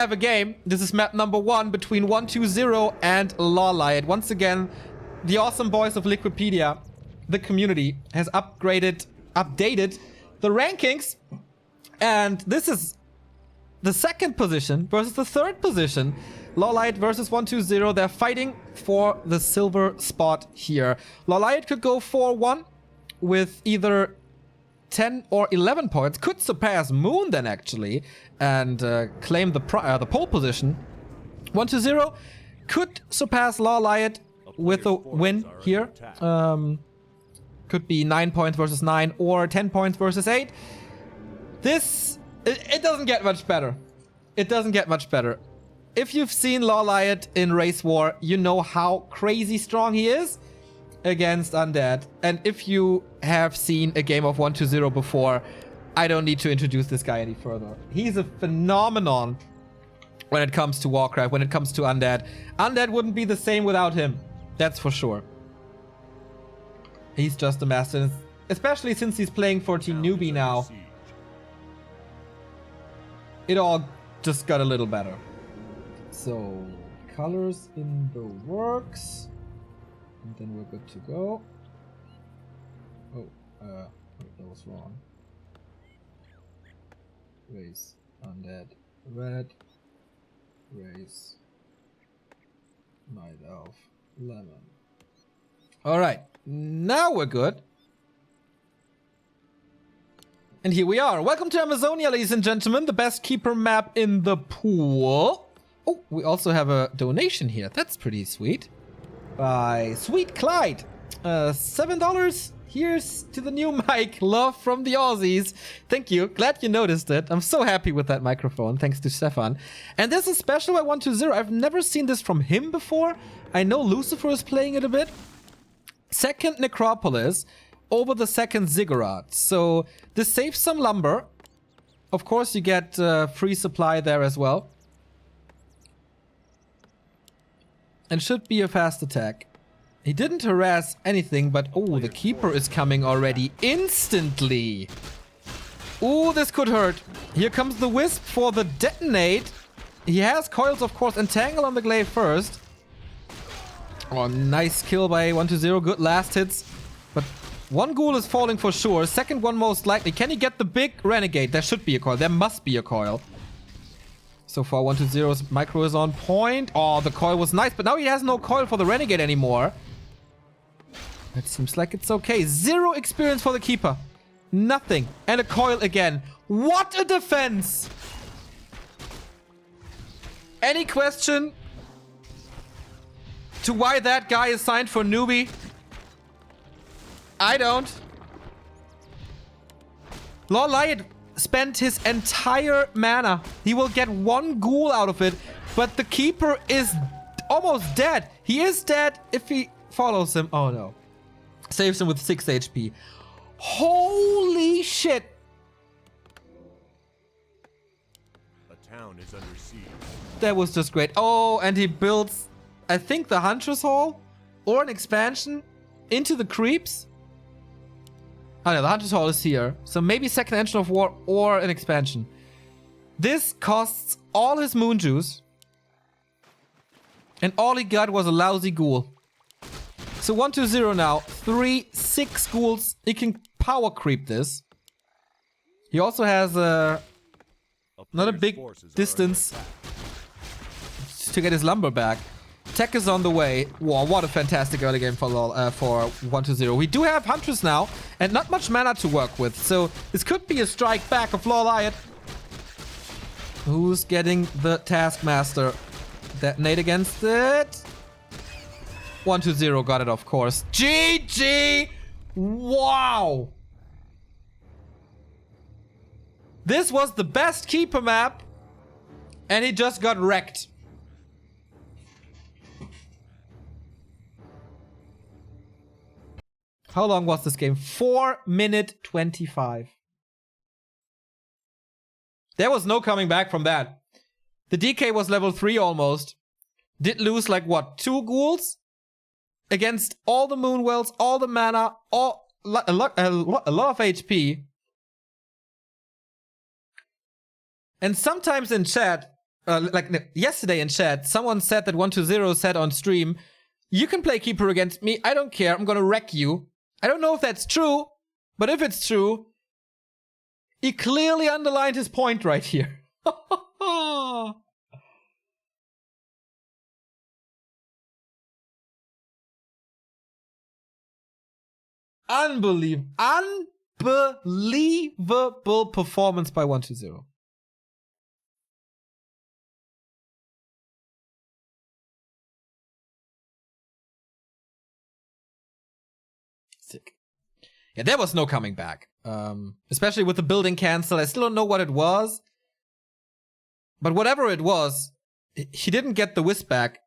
have a game. This is map number 1 between 120 and LawLiet. Once again, the awesome boys of Liquipedia, the community, has updated the rankings. And this is the 2nd position versus the 3rd position. LawLiet versus 120. They're fighting for the silver spot here. LawLiet could go 4-1 with either 10 or 11 points. Could surpass Moon then actually and claim the pole position. 120 could surpass LawLiet with a win here. Could be 9 points versus 9 or 10 points versus 8. It doesn't get much better. It doesn't get much better. If you've seen LawLiet in Race War, you know how crazy strong he is against Undead. And if you have seen a game of 120 before, I don't need to introduce this guy any further. He's a phenomenon when it comes to Warcraft, when it comes to Undead. Undead wouldn't be the same without him. That's for sure. He's just a master, especially since he's playing for Team Newbie now. It all just got a little better. So, colors in the works. And then we're good to go. Oh, that was wrong. Race Undead red. Race Night Elf lemon. Alright, now we're good. And here we are. Welcome to Amazonia, ladies and gentlemen. The best keeper map in the pool. Oh, we also have a donation here. That's pretty sweet. By Sweet Clyde. $7. Here's to the new mic. Love from the Aussies. Thank you. Glad you noticed it. I'm so happy with that microphone. Thanks to Stefan. And this is special by 120. I've never seen this from him before. I know Lucifer is playing it a bit. 2nd Necropolis over the 2nd Ziggurat. So this saves some lumber. Of course, you get free supply there as well. And should be a fast attack. He didn't harass anything, but oh, the keeper is coming already instantly. Oh, this could hurt. Here comes the Wisp for the detonate. He has coils, of course. Entangle on the glaive first. Oh, nice kill by 120. Good last hits. But one ghoul is falling for sure. 2nd one most likely. Can he get the big renegade? There should be a coil. There must be a coil. So far, 120's micro is on point. Oh, the coil was nice, but now he has no coil for the renegade anymore. It seems like it's okay. 0 experience for the keeper. Nothing. And a coil again. What a defense! Any question to why that guy is signed for newbie? I don't. LawLiet spent his entire mana. He will get 1 ghoul out of it, but the keeper is almost dead. He is dead if he follows him. Oh no. Saves him with 6 HP. Holy shit. A town is under siege. That was just great. Oh, and he builds, I think, the Huntress Hall or an expansion into the creeps. Oh no, the Hunter's Hall is here. So maybe 2nd Engine of War or an expansion. This costs all his moon juice. And all he got was a lousy ghoul. So 120 now. 6 ghouls. He can power creep this. He also has not a big distance to get his lumber back. Tech is on the way. Wow, what a fantastic early game for 120. We do have Huntress now, and not much mana to work with. So this could be a strike back of LawLiet. Who's getting the Taskmaster? Detonate against it. 120 got it, of course. GG! Wow! This was the best keeper map, and he just got wrecked. How long was this game? 4:25. There was no coming back from that. The DK was level 3 almost. Did lose like what? 2 ghouls? Against all the Moonwells, all the mana, a lot of HP. And sometimes in chat, yesterday in chat, someone said that 120 said on stream, you can play Keeper against me, I don't care, I'm gonna wreck you. I don't know if that's true, but if it's true, he clearly underlined his point right here. Unbelievable performance by 120. Sick. Yeah, there was no coming back. Especially with the building cancel. I still don't know what it was. But whatever it was, he didn't get the wisp back.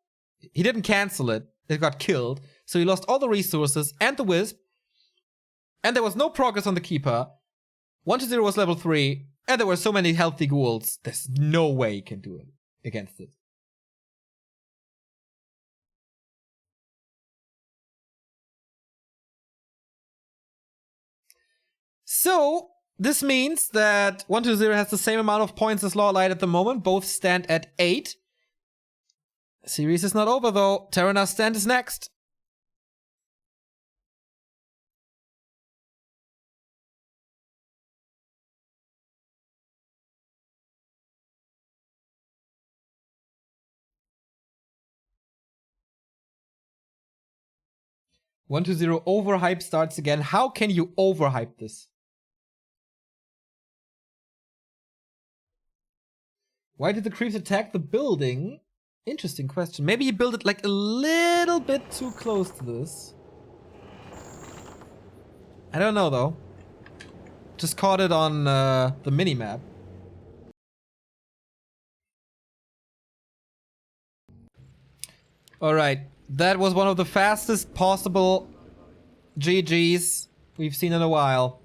He didn't cancel it. It got killed. So he lost all the resources and the wisp. And there was no progress on the keeper. 120 was level 3. And there were so many healthy ghouls. There's no way he can do it against it. So, this means that 120 has the same amount of points as LawLiet at the moment. Both stand at 8. Series is not over though. Terrana's stand is next. One to 0 overhype starts again. How can you overhype this? Why did the creeps attack the building? Interesting question. Maybe he built it like a little bit too close to this. I don't know though. Just caught it on the minimap. Alright. That was one of the fastest possible GGs we've seen in a while.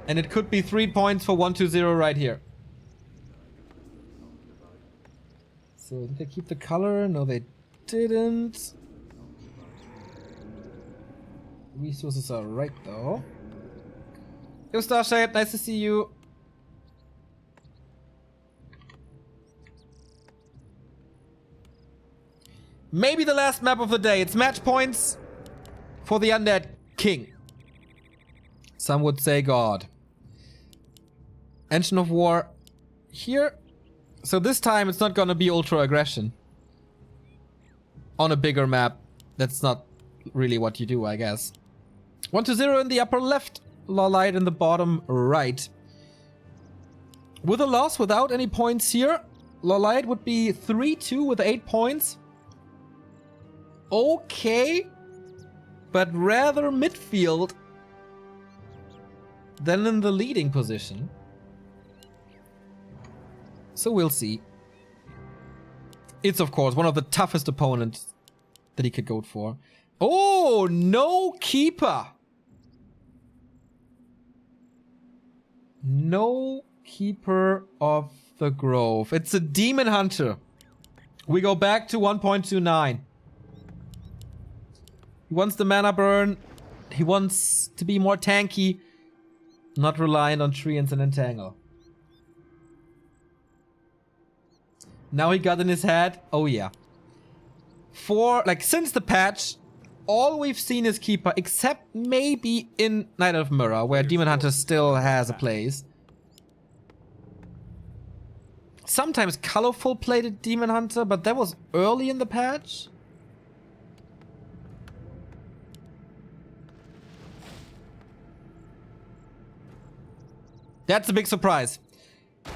And it could be 3 points for 120 right here. So did they keep the color? No, they didn't. Resources are right though. Yo, Starshade, nice to see you. Maybe the last map of the day. It's match points for the Undead King. Some would say God. Engine of War here. So this time it's not gonna be Ultra Aggression. On a bigger map. That's not really what you do, I guess. 120 in the upper left. LawLiet in the bottom right. With a loss without any points here, LawLiet would be 3-2 with 8 points. Okay, but rather midfield than in the leading position. So we'll see. It's of course one of the toughest opponents that he could go for. Oh, no keeper. No keeper of the grove. It's a demon hunter. We go back to 1.29. He wants the mana burn. He wants to be more tanky. Not reliant on treants and entangle. Now he got in his head. Oh yeah. Since the patch, all we've seen is Keeper, except maybe in Night of Mirror, where Demon Hunter still has a place. Sometimes colorful plated Demon Hunter, but that was early in the patch. That's a big surprise.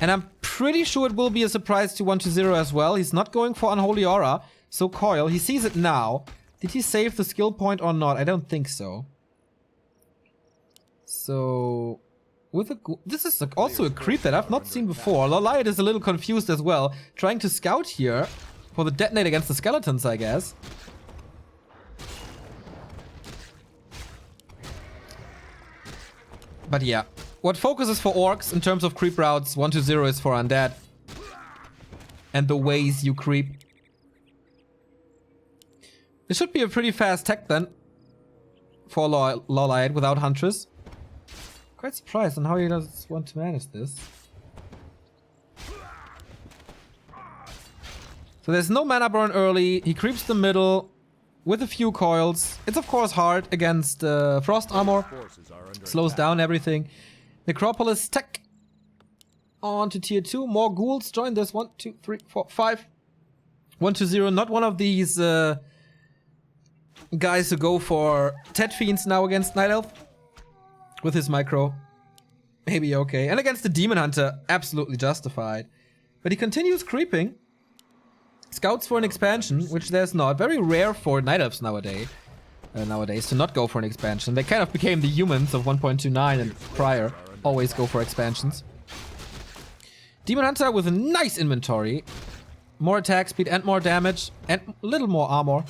And I'm pretty sure it will be a surprise to 120 as well. He's not going for Unholy Aura. So Coil, he sees it now. Did he save the skill point or not? I don't think so. So... this is also a creep that I've not seen before. LawLiet is a little confused as well. Trying to scout here for the detonate against the skeletons, I guess. But yeah. What focus is for orcs in terms of creep routes, 120 is for undead. And the ways you creep. This should be a pretty fast tech then. For LawLiet without Huntress. Quite surprised on how he does want to manage this. So there's no mana burn early. He creeps the middle with a few coils. It's of course hard against Frost Armor. Slows down everything. Necropolis tech. On to tier 2. More ghouls join this. 1, 2, 3, 4, 5. 1 to 0. Not one of these guys who go for Tet Fiends now against Night Elf. With his micro. Maybe okay. And against the Demon Hunter, absolutely justified. But he continues creeping. Scouts for an expansion, which there's not. Very rare for Night Elves nowadays to not go for an expansion. They kind of became the humans of 1.29 and prior. Always go for expansions. Demon Hunter with a nice inventory. More attack speed and more damage. And a little more armor.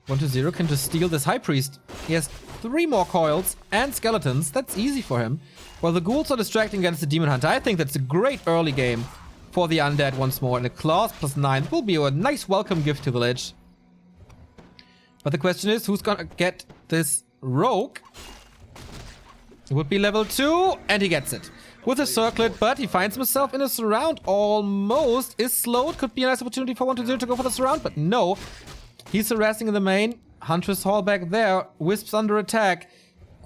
1 to 0 can just steal this High Priest. He has 3 more coils and skeletons. That's easy for him. While the ghouls are distracting against the Demon Hunter. I think that's a great early game for the Undead once more. And a Claws +9 will be a nice welcome gift to the Lich. But the question is, who's gonna get this Rogue? It would be level 2, and he gets it. With a circlet, but he finds himself in a surround almost. Is slowed. Could be a nice opportunity for 1 to 0 to go for the surround, but no. He's harassing in the main. Huntress Hall back there. Wisps under attack.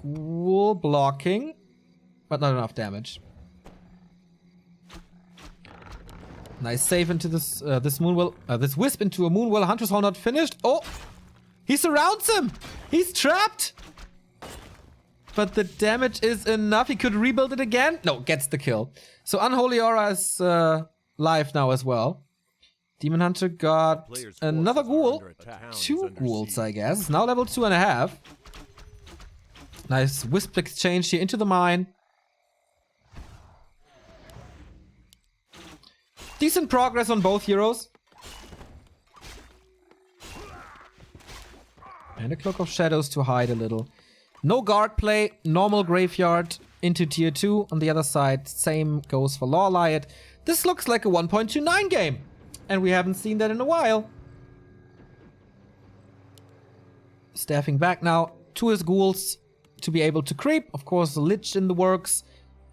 Ghoul blocking. But not enough damage. Nice save into this this Moonwell. This Wisp into a Moonwell. Huntress Hall not finished. Oh! He surrounds him! He's trapped! But the damage is enough. He could rebuild it again. No, gets the kill. So Unholy Aura is live now as well. Demon Hunter got another ghoul. 2 ghouls, I guess. Now level 2.5. Nice Wisp exchange here into the mine. Decent progress on both heroes. And a Cloak of Shadows to hide a little. No guard play, normal graveyard into tier 2. On the other side, same goes for LawLiet. This looks like a 1.29 game. And we haven't seen that in a while. Staffing back now to his ghouls to be able to creep. Of course, the Lich in the works.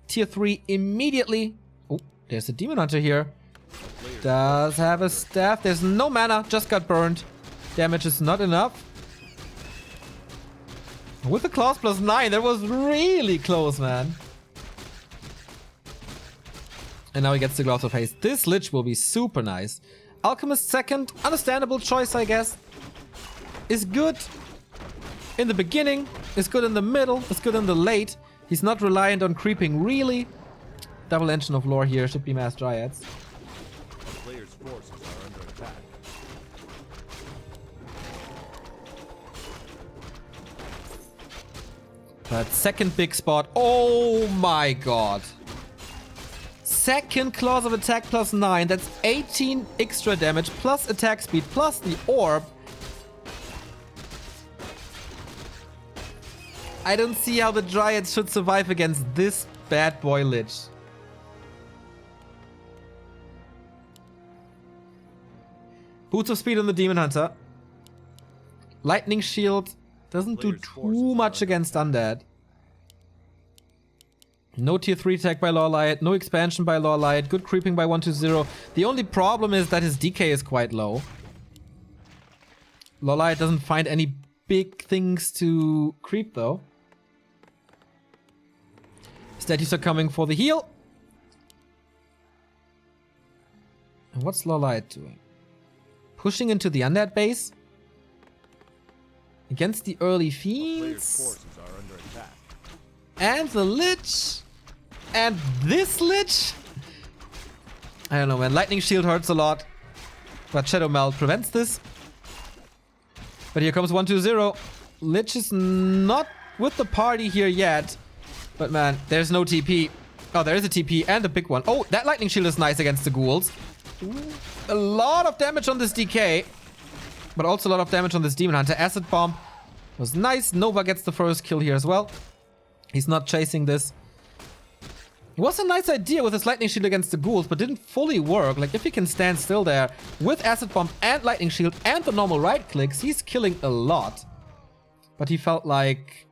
Tier 3 immediately. Oh, there's a Demon Hunter here. Does have a staff. There's no mana, just got burned. Damage is not enough. With the Claws +9, that was really close, man. And now he gets the Gloves of Haste. This Lich will be super nice. Alchemist second, understandable choice, I guess. Is good in the beginning, is good in the middle, is good in the late. He's not reliant on creeping, really. Double Engine of Lore here, should be Mass Dryads. Player's forces are under attack. But second big spot. Oh my god. Second Claws of Attack +9. That's 18 extra damage plus attack speed plus the orb. I don't see how the Dryads should survive against this bad boy Lich. Boots of Speed on the Demon Hunter. Lightning Shield doesn't do too much against Undead. No tier 3 attack by LawLiet, no expansion by LawLiet, good creeping by 1 to 0. The only problem is that his DK is quite low. LawLiet doesn't find any big things to creep though. Statues are coming for the heal. And what's LawLiet doing? Pushing into the Undead base? Against the early Fiends? And the Lich? And this Lich? I don't know, man. Lightning Shield hurts a lot. But Shadow Meld prevents this. But here comes 1 to 0. Lich is not with the party here yet. But man, there's no TP. Oh, there is a TP and a big one. Oh, that Lightning Shield is nice against the ghouls. A lot of damage on this DK. But also a lot of damage on this Demon Hunter. Acid Bomb was nice. Nova gets the first kill here as well. He's not chasing this. It was a nice idea with his Lightning Shield against the ghouls, but didn't fully work. Like, if he can stand still there with Acid Bomb and Lightning Shield and the normal right clicks, he's killing a lot. But he felt like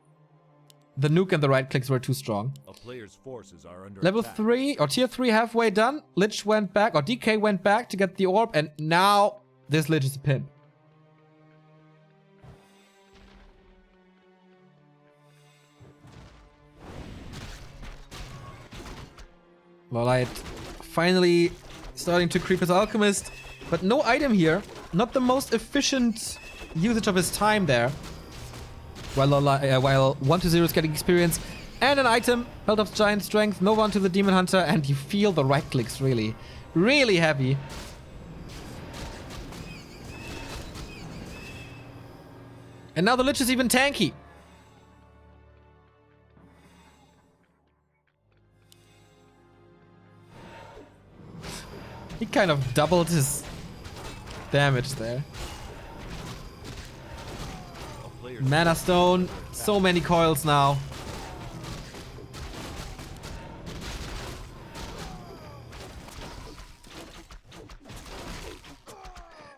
the nuke and the right clicks were too strong. A player's forces are under Level attack. 3 or tier 3 halfway done. Lich went back, or DK went back to get the orb, and now this Lich is a pimp. LawLiet finally starting to creep his alchemist, but no item here. Not the most efficient usage of his time there. While 1-0 is getting experience and an item, Belt of Giant Strength, Nova onto the Demon Hunter, and you feel the right clicks really, really heavy. And now the Lich is even tanky. He kind of doubled his damage there. Mana Stone, so many coils now.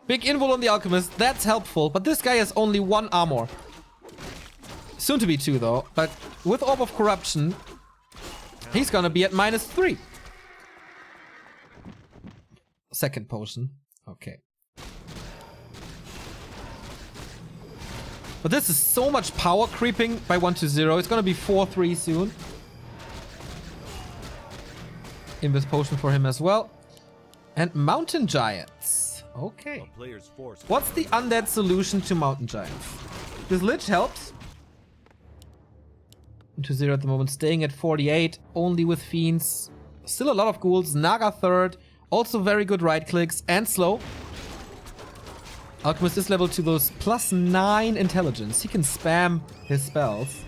Big invul on the Alchemist, that's helpful, but this guy has only 1 armor. Soon to be 2 though, but with Orb of Corruption, he's gonna be at -3. Second potion, okay. But this is so much power creeping by 1-0. It's gonna be 4-3 soon. Invis potion for him as well. And Mountain Giants. Okay. A player's forces What's the undead solution to Mountain Giants? This Lich helps. 1-0 at the moment, staying at 48, only with Fiends. Still a lot of ghouls. Naga third. Also very good right clicks and slow. Alchemist is level to those +9 intelligence. He can spam his spells.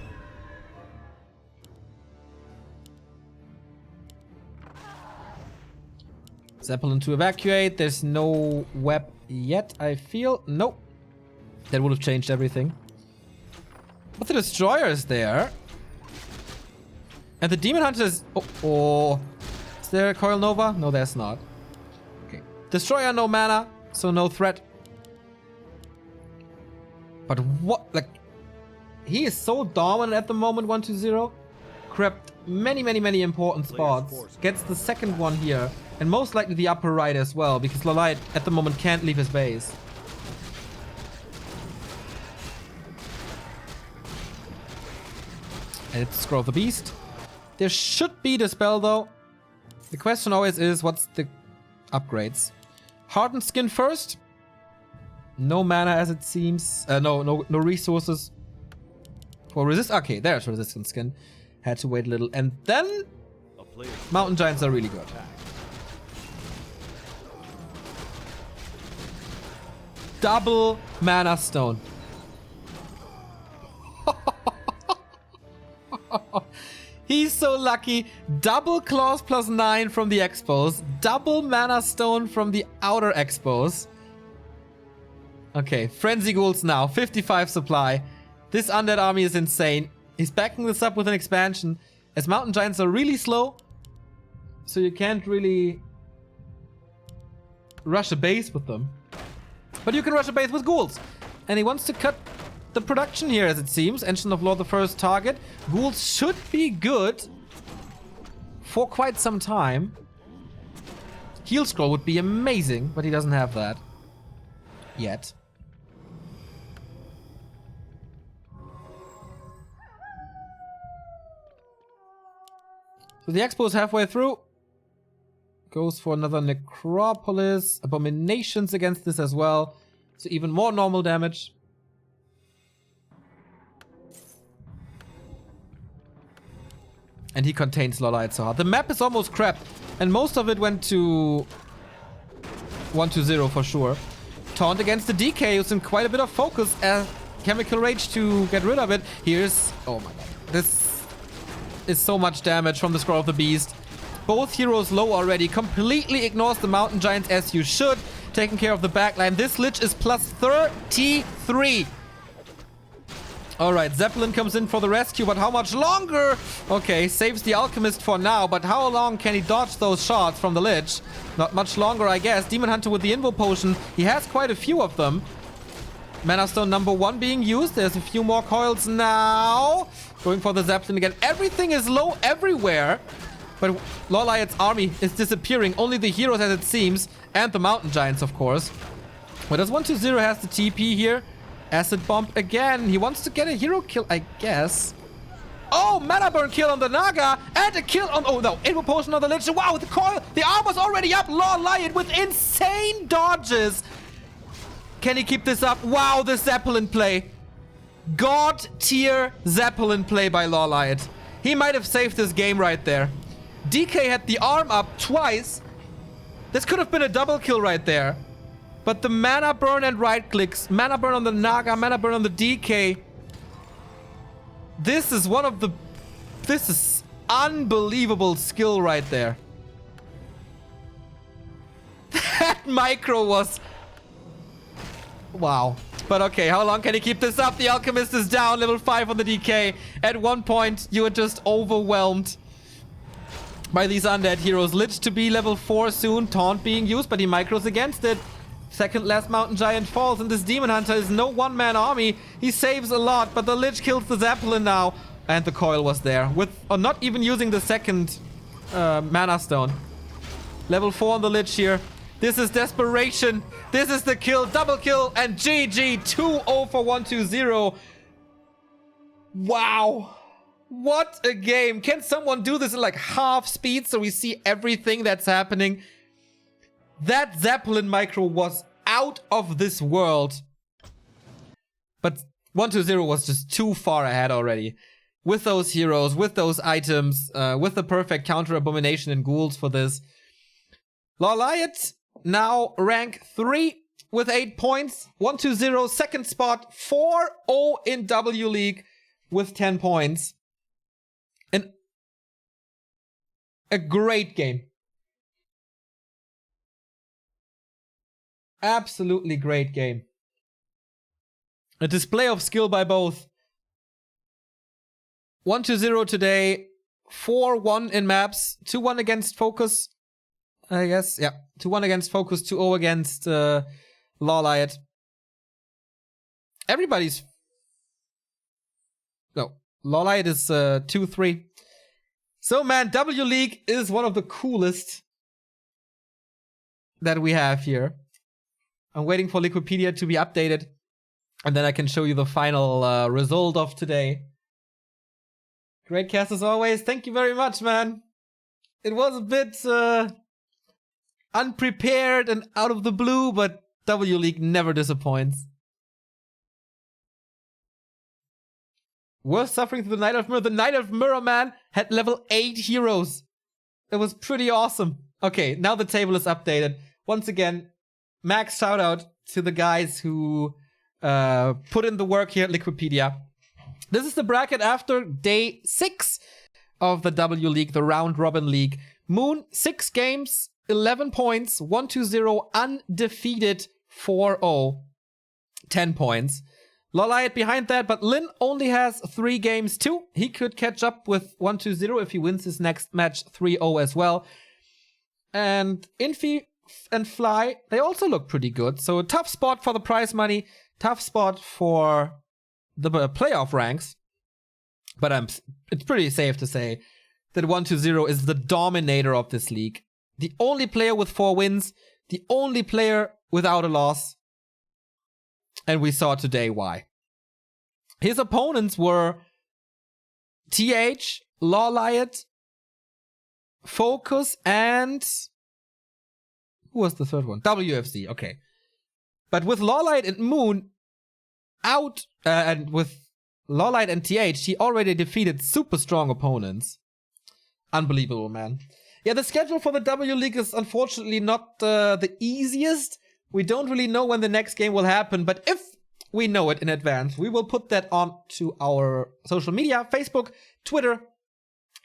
Zeppelin to evacuate. There's no web yet, I feel. Nope. That would have changed everything. But the Destroyer is there. And the Demon Hunter is... Oh. Is there a Coil Nova? No, there's not. Okay. Destroyer, no mana, so no threat. But what, like, he is so dominant at the moment, 1-0. Crept many important spots. Gets the second one here. And most likely the upper right as well, because LawLiet at the moment can't leave his base. And it's Scroll of the Beast. There should be the spell though. The question always is, what's the upgrades? Hardened Skin first. No mana as it seems. No resources for resist. Okay, there's resistance skin. Had to wait a little. And then Mountain Giants are really good. Double mana stone. He's so lucky. Double claws +9 from the expos. Double mana stone from the outer expos. Okay, Frenzy Ghouls now. 55 supply. This undead army is insane. He's backing this up with an expansion. As Mountain Giants are really slow, so you can't really rush a base with them. But you can rush a base with Ghouls. And he wants to cut the production here, as it seems. Ancient of Law, the first target. Ghouls should be good for quite some time. Heal Scroll would be amazing, but he doesn't have that yet. So the expo is halfway through. Goes for another Necropolis. Abominations against this as well. So even more normal damage. And he contains LawLiet so hard. The map is almost crap. And most of it went to 1-0 for sure. Taunt against the DK using quite a bit of focus. Chemical Rage to get rid of it. Here's... Oh my god. This is so much damage from the Scroll of the Beast. Both heroes low already. Completely ignores the Mountain Giants as you should. Taking care of the backline. This Lich is +33. Alright, Zeppelin comes in for the rescue, but how much longer? Okay, saves the Alchemist for now, but how long can he dodge those shots from the Lich? Not much longer, I guess. Demon Hunter with the Invo Potion. He has quite a few of them. Mana Stone number 1 being used. There's a few more coils now. Going for the Zeppelin again. Everything is low everywhere. But LawLiet's army is disappearing. Only the heroes, as it seems. And the Mountain Giants, of course. But as 120 has the TP here. Acid Bomb again. He wants to get a hero kill, I guess. Oh, Mana Burn kill on the Naga. And a kill on... Oh, no. Invo Potion on the Lich. Wow, the coil. The armor's already up. LawLiet with insane dodges. Can he keep this up? Wow, the Zeppelin play. God tier Zeppelin play by LawLiet. He might have saved this game right there. DK had the arm up twice. This could have been a double kill right there. But the Mana Burn and right clicks. Mana Burn on the Naga, Mana Burn on the DK. This is one of the... This is unbelievable skill right there. That micro was... Wow. But okay, how long can he keep this up? The Alchemist is down, level 5 on the DK. At one point, you were just overwhelmed by these undead heroes. Lich to be level 4 soon. Taunt being used, but he micros against it. Second last Mountain Giant falls, and this Demon Hunter is no one-man army. He saves a lot, but the Lich kills the Zeppelin now. And the coil was there. With not even using the second Mana Stone. Level 4 on the Lich here. This is desperation. This is the kill. Double kill. And GG. 2-0 for 120. Wow. What a game. Can someone do this in like half speed so we see everything that's happening? That Zeppelin micro was out of this world. But 120 was just too far ahead already. With those heroes, with those items, with the perfect counter abomination and ghouls for this. LawLiet now rank 3 with 8 points. 120 second spot. 4-0 in W League with 10 points. And a great game. Absolutely great game. A display of skill by both. 120 today. 4-1 in maps. 2-1 against Focus. I guess, yeah. 2-1 against Focus, 2-0 against LawLiet. Everybody's... No, LawLiet is 2-3. So, man, W League is one of the coolest that we have here. I'm waiting for Liquipedia to be updated. And then I can show you the final result of today. Great cast as always. Thank you very much, man. It was a bit... unprepared and out of the blue, but W League never disappoints. Worth suffering through the Knight of Mirror. The Knight of Mirror, man, had level 8 heroes. It was pretty awesome. Okay, now the table is updated. Once again, max shout out to the guys who put in the work here at Liquipedia. This is the bracket after day 6 of the W League, the Round Robin League. Moon, 6 games, 11 points, 120 undefeated, 4-0, 10 points. LawLiet behind that, but Lin only has 3 games too. He could catch up with 120 if he wins his next match 3-0 as well. And Infi and Fly, they also look pretty good. So a tough spot for the prize money, tough spot for the playoff ranks. But it's pretty safe to say that 120 is the dominator of this league. The only player with 4 wins, the only player without a loss. And we saw today why. His opponents were TH, LawLiet, Focus, and... who was the third one? WFC, okay. But with LawLiet and Moon out, and with LawLiet and TH, he already defeated super strong opponents. Unbelievable, man. Yeah, the schedule for the W League is unfortunately not the easiest. We don't really know when the next game will happen, but if we know it in advance, we will put that on to our social media, Facebook, Twitter,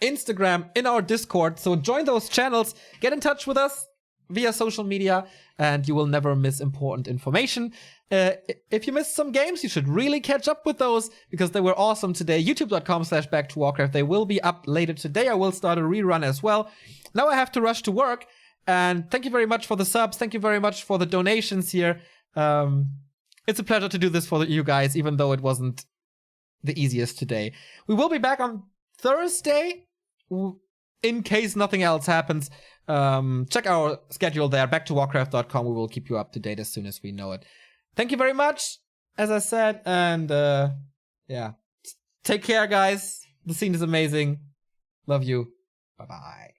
Instagram, in our Discord. So join those channels, get in touch with us via social media, and you will never miss important information. If you missed some games, you should really catch up with those because they were awesome today. youtube.com/back2warcraft. They will be up later today. I will start a rerun as well. Now I have to rush to work, and thank you very much for the subs. Thank you very much for the donations here. It's a pleasure to do this for you guys, even though it wasn't the easiest today. We will be back on Thursday, in case nothing else happens. Check our schedule there, backtowarcraft.com. We will keep you up to date as soon as we know it. Thank you very much, as I said, and yeah. Take care, guys. The scene is amazing. Love you. Bye-bye.